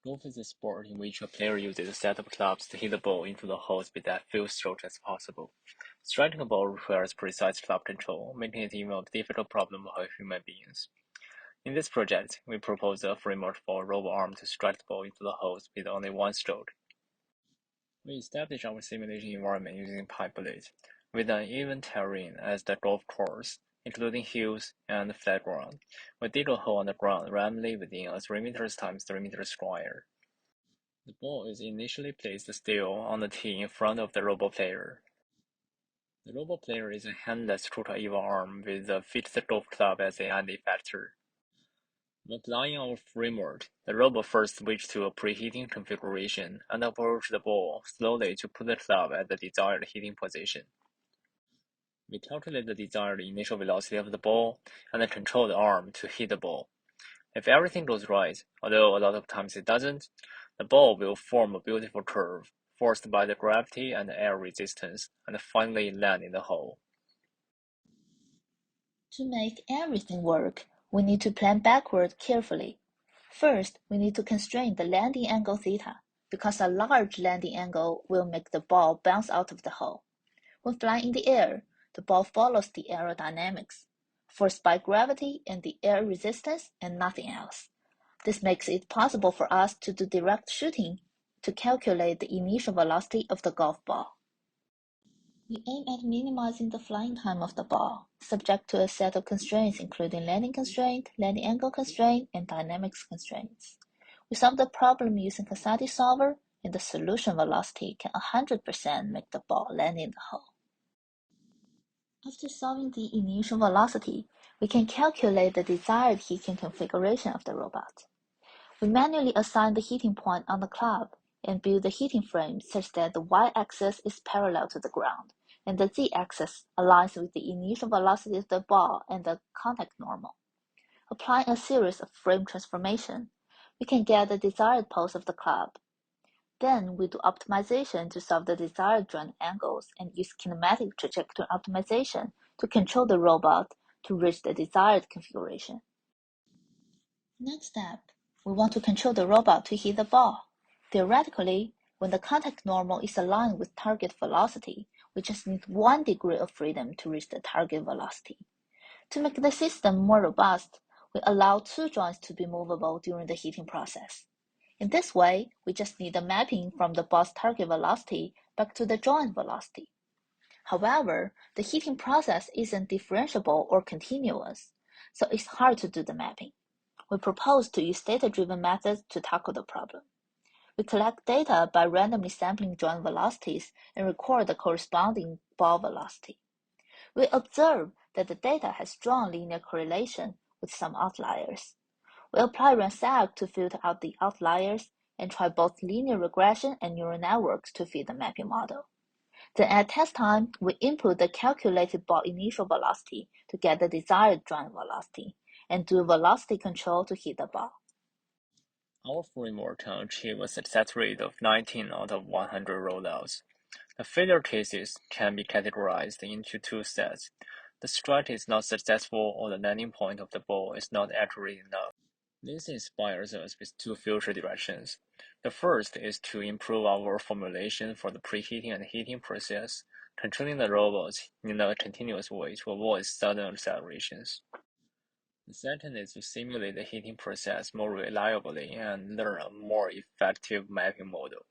Golf is a sport in which a player uses a set of clubs to hit the ball into the holes with as few strokes as possible. Striking a ball requires precise club control, making it even a difficult problem for human beings. In this project, we propose a framework for a robot arm to strike the ball into the holes with only one stroke. We established our simulation environment using pipe bullets, with an even terrain as the golf course, including hills and flat ground. We dig a hole on the ground randomly within a 3 meters times 3 meters square. The ball is initially placed still on the tee in front of the robot player. The robot player is a handless total-evil arm with a fixed golf club as the end effector. When applying our framework, the robot first switches to a preheating configuration and approaches the ball slowly to put the club at the desired hitting position. We calculate the desired initial velocity of the ball and control the arm to hit the ball. If everything goes right, although a lot of times it doesn't, the ball will form a beautiful curve, forced by the gravity and air resistance, and finally land in the hole. To make everything work, we need to plan backward carefully. First, we need to constrain the landing angle theta, because a large landing angle will make the ball bounce out of the hole. When flying in the air, the ball follows the aerodynamics, forced by gravity and the air resistance and nothing else. This makes it possible for us to do direct shooting to calculate the initial velocity of the golf ball. We aim at minimizing the flying time of the ball, subject to a set of constraints including landing constraint, landing angle constraint, and dynamics constraints. We solve the problem using Casati solver, and the solution velocity can 100% make the ball land in the hole. After solving the initial velocity, we can calculate the desired heating configuration of the robot. We manually assign the heating point on the club and build the heating frame such that the y-axis is parallel to the ground, and the z-axis aligns with the initial velocity of the ball and the contact normal. Applying a series of frame transformation, we can get the desired pose of the club. Then we do optimization to solve the desired joint angles and use kinematic trajectory optimization to control the robot to reach the desired configuration. Next step, we want to control the robot to hit the ball. Theoretically, when the contact normal is aligned with target velocity, we just need 1 degree of freedom to reach the target velocity. To make the system more robust, we allow 2 joints to be movable during the heating process. In this way, we just need a mapping from the ball's target velocity back to the joint velocity. However, the heating process isn't differentiable or continuous, so it's hard to do the mapping. We propose to use data-driven methods to tackle the problem. We collect data by randomly sampling joint velocities and record the corresponding ball velocity. We observe that the data has strong linear correlation with some outliers. We apply RANSAC to filter out the outliers and try both linear regression and neural networks to fit the mapping model. Then at test time, we input the calculated ball initial velocity to get the desired joint velocity and do velocity control to hit the ball. Our framework can achieve a success rate of 19 out of 100 rollouts. The failure cases can be categorized into 2 sets. The strike is not successful or the landing point of the ball is not accurate enough. This inspires us with 2 future directions. The first is to improve our formulation for the preheating and heating process, controlling the robots in a continuous way to avoid sudden accelerations. The second is to simulate the heating process more reliably and learn a more effective mapping model.